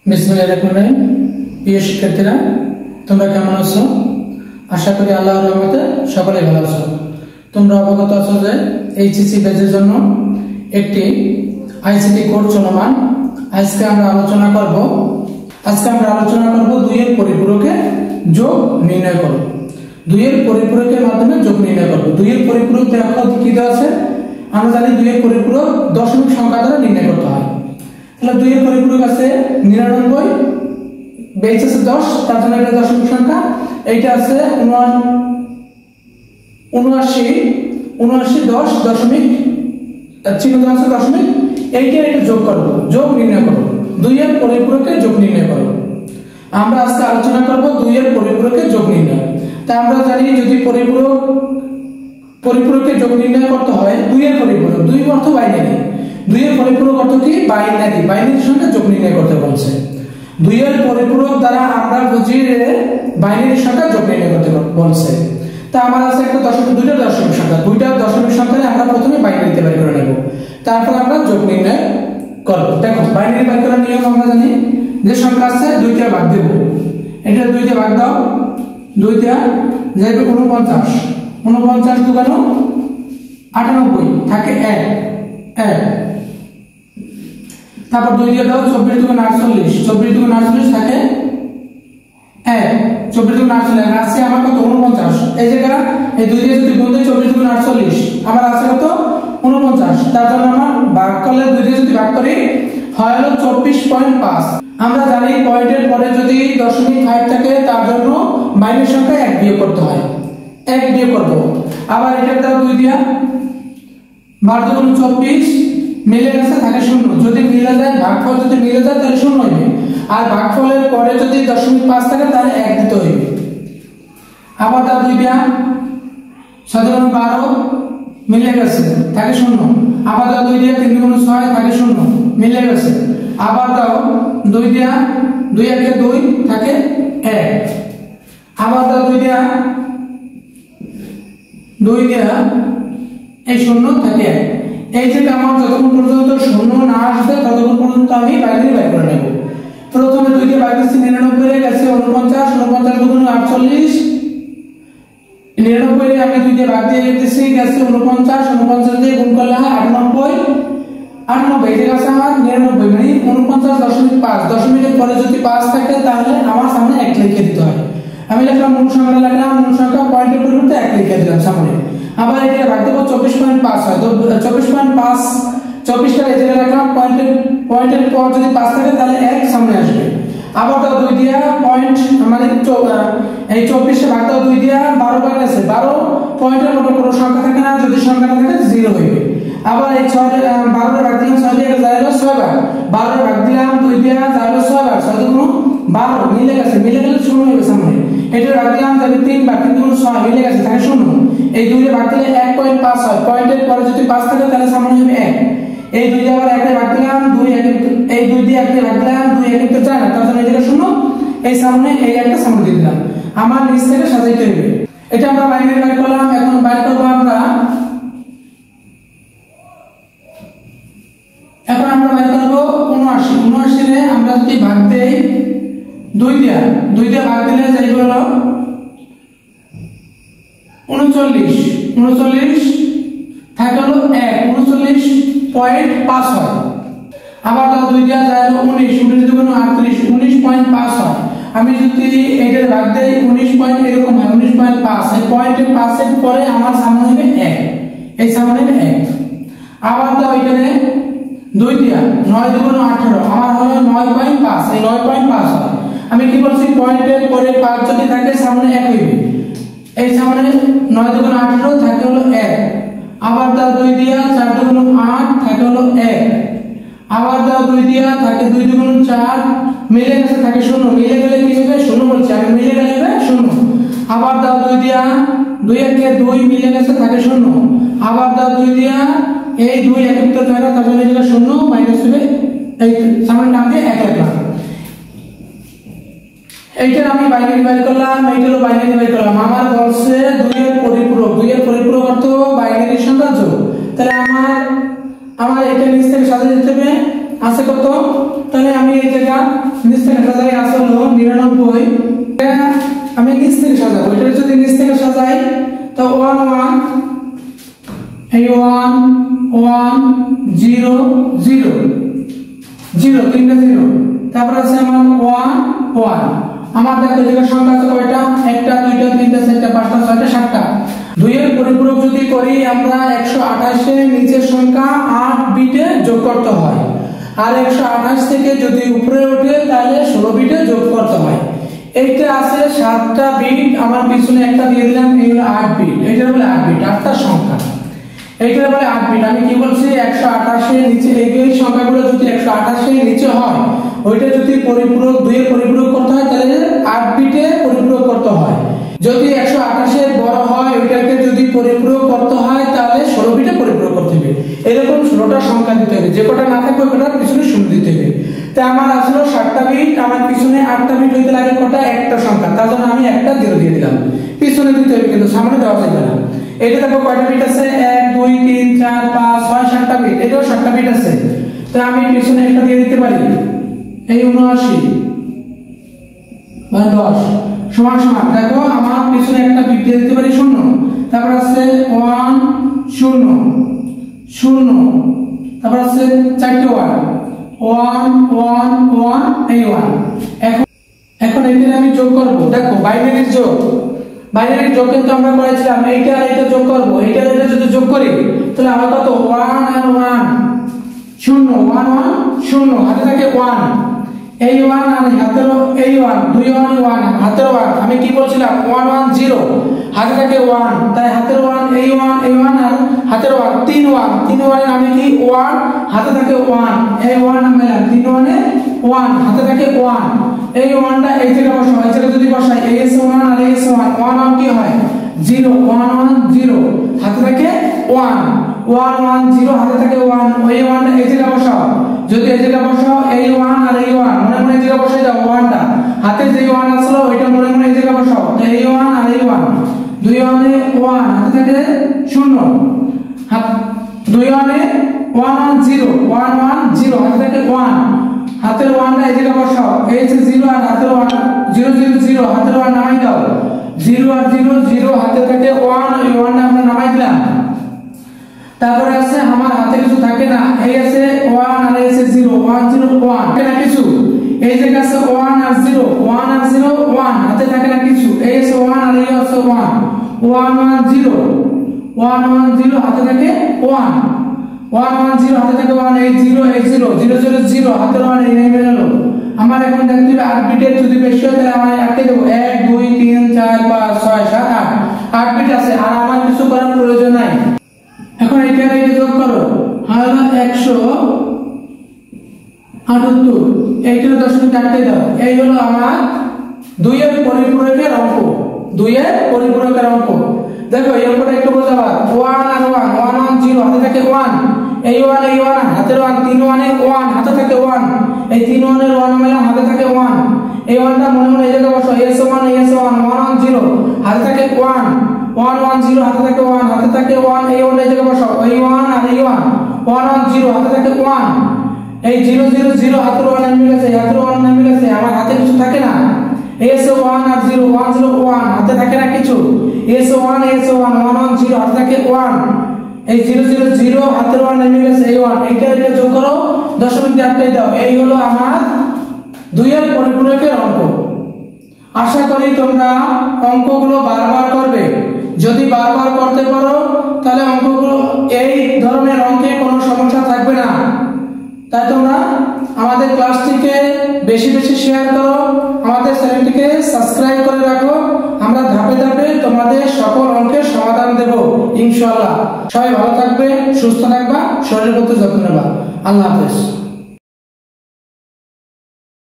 বিসমিল্লাহিররহমানিররহিম। প্রিয় শিক্ষার্থীরা, তোমরা কেমন আছো? আশা করি আল্লাহর রহমতে সকলে ভালো আছো। তোমরা অবগত আছো যে এইচএসসি ব্যাচের জন্য একটি আইসিটি কোর্স চলমান। আজকে আমরা আলোচনা করব 2 এর পরিপূরকে যোগ নির্ণয় করব। 2 এর পরিপূরকের মাধ্যমে যোগ নির্ণয় করব। 2 এর পরিপূরক দেখো কি দেওয়া আছে। আমরা জানি 2 এর পরিপূরক দশমিক সংখ্যা দ্বারা নির্ণয় করতে হয়। তাহলে 2 এর পরিপূরক আছে 99, বেস আছে 10, তার জন্য এটা দশমিক সংখ্যা। এইটা আছে 79 10 দশমিক চিহ্ন আছে দশমিক। এইটা যোগ করব, যোগ নির্ণয় করব। 2 এর পরিপূরকে যোগ নির্ণয় করব। আমরা আজকে আলোচনা করব 2 এর পরিপূরকে যোগ নির্ণয়। তা আমরা জানি যদি পরিপূরকে যোগ নির্ণয় করতে হয় 2 এর পরিপূরক, 2 অর্থ বাইনারি। 2 এর পরিপূরক অর্থ কি? বাইনারি সংখ্যা যোগ নির্ণয় করতে বলছে। 2 এর পরিপূরক দ্বারা আমরা বুঝি বাইনারি সংখ্যা যোগ নির্ণয় করতে বলছে। তা আমার আছে একটা দুইটা দশমিক সংখ্যা। দুইটা দশমিক সংখ্যায় আমরা প্রথমে বাইনারিতে বের করে নেব, তারপর আমরা যোগ নির্ণয় করব। দেখো বাইনারি বের করার নিয়ম আমরা জানি যে সংখ্যা আছে 2 দিয়ে ভাগ দেব। এটা 2 দিয়ে ভাগ দাও, 2 দিয়ে যাবে 49, 49 দুগুণ 98 থাকে 1 1। তারপর 2 দিয়ে দাও 24 দুগুণ 48, 24 দুগুণ 48 থাকে 1, 24 দুগুণ 48 আছে আমার কত? 49। এই জায়গা এই 2 দিয়ে যদি গুণ দেই 24 দুগুণ 48 আমার আছে কত? 49। তার জন্য আমার ভাগ করলে 2 দিয়ে যদি ভাগ করি হয় হলো 24.5। আমরা জানি পয়েন্টের পরে যদি 0.5 থাকে তার জন্য বাইনারি সংখ্যা 1 বিয়োগ করতে হয়। 1 বিয়োগ করব। আবার এটা দাও 2 দিয়া 12 দুগুণ 24 মিলে গেছে থাকে 0। যদি মিলে যায়, ভাগফল যদি মিলে যায় তাহলে 0 হবে। আর ভাগফলের পরে যদি 0.5 থাকে তাহলে 1 দিতে হবে। আবার দাও 2 দিয়া 6 দুগুণ 12 মিলে গেছে থাকে 0। আবার দাও 2 দিয়া 3 দুগুণ 6 থাকে 0 মিলে গেছে। আবার দাও 2 দিয়া 2 1 2 থাকে 1। আবার দাও 2 দিয়া এই 0 থাকে 1। এই যে আমার যতক্ষণ পর্যন্ত 0 না আসবে ততক্ষণ পর্যন্ত আমি বাইনারি বের করে নেব। প্রথমে 2 দিয়ে ভাগ দিচ্ছি 99 এর কাছে 49, 49 দুগুণ 48, 99 এর আমি 2 দিয়ে ভাগ দিয়ে দিচ্ছি কাছে 49, 49 দিয়ে গুণ করলে হয় 98, 98 এর কাছে আমার 99 মানে 49.5। দশমিকের পরে যদি 5 থাকে তাহলে আমার সামনে 1 লিখে দিতে হয়। আমি লিখলাম মূল সংখ্যা, লিখলাম মূল সংখ্যা, পয়েন্টের পরিবর্তে 1 লিখে দিলাম সামনে। আবার এটা ভাগ দেব 24.5 হয় তো 24.5, 24টা এই জায়গায় রাখলাম। পয়েন্টের পর যদি 5 থাকে তাহলে 1 সামনে আসবে। আবার দাও 2 দিয়া পয়েন্ট মানে এই 24 ভাগ দাও 2 দিয়া 12 বার আছে। 12 পয়েন্টের মতো কোনো সংখ্যা থাকে না, যদি সংখ্যা না থাকে 0 হইবে। আবার এই 12 এর ভাগ দিলাম 6 দিয়ে যায় হলো 6 বার। 12 এর ভাগ দিলাম 2 দিয়া যায় হলো 6 বার। 6 দুগুণ 12 মিলে গেছে, মিলে গেলে 0 হবে সামনে। এটা ভাগ দিলাম যাবে 3 বার, 3 দুগুণ 6 মিলে গেছে থাকে 0। এই 2 এর ভাগ দিলে 1.5 হয়। পয়েন্টের পরে যদি 5 থাকে তাহলে সামনে হবে 1। এই 2 দিয়ে আবার 1 এর ভাগ দিলাম 2 1 এই 2 দিয়ে 1 এর ভাগ দিলাম 2 1 তো যায় না, তার জন্য এই জায়গা 0। এই সামনে এই একটা সামনে দিয়ে দিলাম। আমার নিচ থেকে সাজাইতে হবে। এটা আমরা বাইনারি বের করলাম। এখন বের করব আমরা বের করব 79। 79 রে আমরা যদি ভাগ দেই 2 দিয়ে ভাগ দিলে যাইবে হলো 39, 39 থাকে হলো 1, 39.5 হয়। আবার দাও 2 দিয়ে যায় হলো 19, 19 দুগুণ 38, 19.5 হয়। আমি যদি এইটার ভাগ দেই 19 পয়েন্ট এরকম হয় 19.5। এই পয়েন্টের 5 এর পরে আমার সামনে হবে 1, এই সামনে হবে 1। আবার দাও এখানে 2 দিয়া 9 দুগুণ 18 আমার হলো 9.5, এই 9.5 হয়। আমি কি বলছি পয়েন্টের পরে 5 যদি থাকে সামনে 1 হইবে। এই সামনে 9 দুগুণ 18 থাকে হলো 1। আবার দাও 2 দিয়া 4 দুগুণ 8 থাকে হলো 1। আবার দাও 2 দিয়া থাকে 2 দুগুণ 4 মিলে গেছে থাকে 0। মিলে গেলে কি হবে? 0 বলছি আমি, মিলে গেলে হবে 0। আবার দাও 2 দিয়া 2 1 2 মিলে গেছে থাকে 0। আবার দাও 2 দিয়া এই 2 1 তো যায় না, তার জন্য এটা 0 মাইনাস হবে এই সামনে নাম দিয়ে 1 লিখলাম। এইটার আমি বাইনারি বের করলাম, এইটারও বাইনারি বের করলাম। আমার বলছে 2 এর পরিপূরক, 2 এর পরিপূরক অর্থ বাইনারি সংখ্যা যোগ। তাহলে আমার এটা নিচ থেকে সাজিয়ে দিতে হবে আছে কত? তাহলে আমি এই জায়গা নিচ থেকে সাজাই আছে হলো 99। আমি নিচ থেকে সাজাবো, এটা যদি নিচ থেকে সাজাই তো 1 1 এই 1 1 0 0 0 তিনটা 0, তারপর আছে আমার 1 1। আমার দেখো এদিকে সংখ্যা আছে কয়টা? 1 টা 2 টা 3 টা 4 টা 5 টা 6 টা 7 টা। 2 এর পরিপূরক যদি করি আমরা 128 এর নিচের সংখ্যা 8 বিটে যোগ করতে হয়, আর 128 থেকে যদি উপরে ওঠে তাহলে 16 বিটে যোগ করতে হয়। এইটা আছে 7টা বিট, আমার পিছনে একটা দিয়ে দিলাম, এই হলো 8 বিট। এইটা বলে 8 বিট, 8টা সংখ্যা, এইটা বলে 8 বিট। আমি কি বলছি 128 এর নিচে এই সংখ্যাগুলো যদি 128 এর নিচে হয়, ওইটা যদি পরিপূরক 2 এর পরিপূরক করতে হয় তাহলে 8 বিটে পরিপূরক করতে হয়। যদি 128 এর বড় হয় ওইটাকে যদি পরিপূরক করতে হয় তাহলে 16 বিটে পরিপূরক করতে হবে। এরকম 16টা সংখ্যা দিতে হবে, যে কটা না থাকবে ওটার পিছনে শূন্য দিতে হবে। তাই আমার আসলে 7টা বিট, আমার পিছনে 8টা বিট হইতে লাগে কটা? একটা সংখ্যা, তার জন্য আমি একটা 0 দিয়ে দিলাম। পিছনে দিতে হবে কিন্তু সামনে দেওয়া যাবে না। এটা দেখো কয়টা বিট আছে? 1 2 3 4 5 6 7টা বিট, এটাও 7টা বিট আছে। তাই আমি পিছনে একটা দিয়ে দিতে পারি, এই 79 বা 10 সমান সমান। দেখো আমার পিছনে একটা বিট দিয়ে দিতে পারি 0, তারপর আছে 1 0 0, তারপর আছে 4টে 1 1 1 1 এই 1। এখন এখানে আমি যোগ করব, দেখো বাইনারি যোগ, বাইনারি যোগ কিন্তু আমরা করেছিলাম, এইটা আর এটা যোগ করব, এইটা আর এটা যদি যোগ করি তাহলে আমার কত? 1 আর 1 0 1 1 0, হাতে থাকে 1, এই 1 আর হাতের এই 1 2 1 1 হাতের 1। আমি কি বলছিলাম 1 1 0, হাতে থাকে 1, তাই হাতের 1 এই 1 আর হাতের 1 3 1 3 1 এর আমি কি 1 হাতে থাকে 1, এই 1 নামাইলাম 3 1 এ 1 হাতে থাকে 1, এই 1টা এই জায়গায় বসাও, এই জায়গায় যদি বসাই এই এস 1 আর এই এস 1 1 1 কি হয় 0 1 1 0 হাতে থাকে 1 1 1 0 হাতে থাকে 1, ওই 1টা এই জায়গায় বসাও, যদি এই জায়গায় বসাও এই 1 আর এই 1 মনে মনে এই জায়গায় বসাই দাও, 1টা হাতে যে 1 আসলো ওইটা মনে মনে এই জায়গায় বসাও, তো এই 1 আর এই 1 2 1 এ 1 হাতে থাকে 0, হাত 2 1 এ 1 1 0 1 1 0 হাতে থাকে 1, হাতের 1টা এই জায়গায় বসাও, এই যে 0 আর হাতের 1 0 0 0 হাতের 1 নামাই দাও, 0 আর 0 0 হাতে থাকে 1, ওই 1টা আমরা নামাই দিলাম। তারপরে আছে আমার হাতে কিছু থাকে না, এই আছে 1 আর এই আছে 0 1 0 1 থাকে না কিছু, এই যে আছে 1 আর 0 1 আর 0 1 হাতে থাকে না কিছু, এই আছে 1 আর এই আছে 1 1 1 0 1 1 0 হাতে থাকে 1 1 1 0 হাতে থাকে 1, এই 0 এই 0 0 0 0 হাতের 1 এই নেমে গেল। আমার এখন দেখতে হবে 8 বিটের যদি বেশি হয় তাহলে আমি আটকে দেব, 1 2 3 4 5 6 7 8 8 বিট আছে, আর আমার কিছু করার প্রয়োজন নাই। এখন এইটা যোগ করো, হলো 178, এইটা দশমিক আটকে দাও, এই হলো আমার 2 এর পরিপূরকের অঙ্ক, 2 এর পরিপূরকের অঙ্ক। দেখো এই অঙ্কটা একটু বোঝাবা, 1 আর 1 1 1 0 হাতে থাকে 1, এই 1 এই 1 হাতের 1 3 1 এ 1 হাতে থাকে 1, এই 3 1 এর 1 মেলা হাতে থাকে 1, এই 1টা মনে মনে এই জায়গায় বসাও, এস 1 এস 1 1 1 0 হাতে থাকে 1 1 1 0 হাতে থাকে 1 হাতে থাকে 1, এই 1 এই জায়গায় বসাও, এই 1 আর এই 1 1 1 0 হাতে থাকে 1, এই 0 0 0 হাতের 1 নামে গেছে, হাতের 1 নামে গেছে, আমার হাতে কিছু থাকে না, এস 1 আর 0 1 0 1 হাতে থাকে না কিছু, এস 1 1 1 1 0 হাতে থাকে 1, এই 0 0 0 হাতের 1 নামে গেছে, এই 1 এইটা যোগ করো, দশমিক দিয়ে আটকে দাও, এই হলো আমার 2 এর পরিপূরকের অঙ্ক। আশা করি তোমরা অঙ্কগুলো বারবার করবে, যদি বারবার করতে পারো তাহলে অঙ্কগুলো এই ধরনের অঙ্কে কোনো সমস্যা থাকবে না। তাই তোমরা আমাদের ক্লাসটিকে বেশি বেশি শেয়ার করো, আমাদের চ্যানেলটিকে সাবস্ক্রাইব করে রাখো, আমরা ধাপে ধাপে তোমাদের সকল অঙ্কের সমাধান দেব ইনশাআল্লাহ। সবাই ভালো থাকবে, সুস্থ থাকবা, শরীরের প্রতি যত্ন নেবা। আল্লাহ হাফেজ।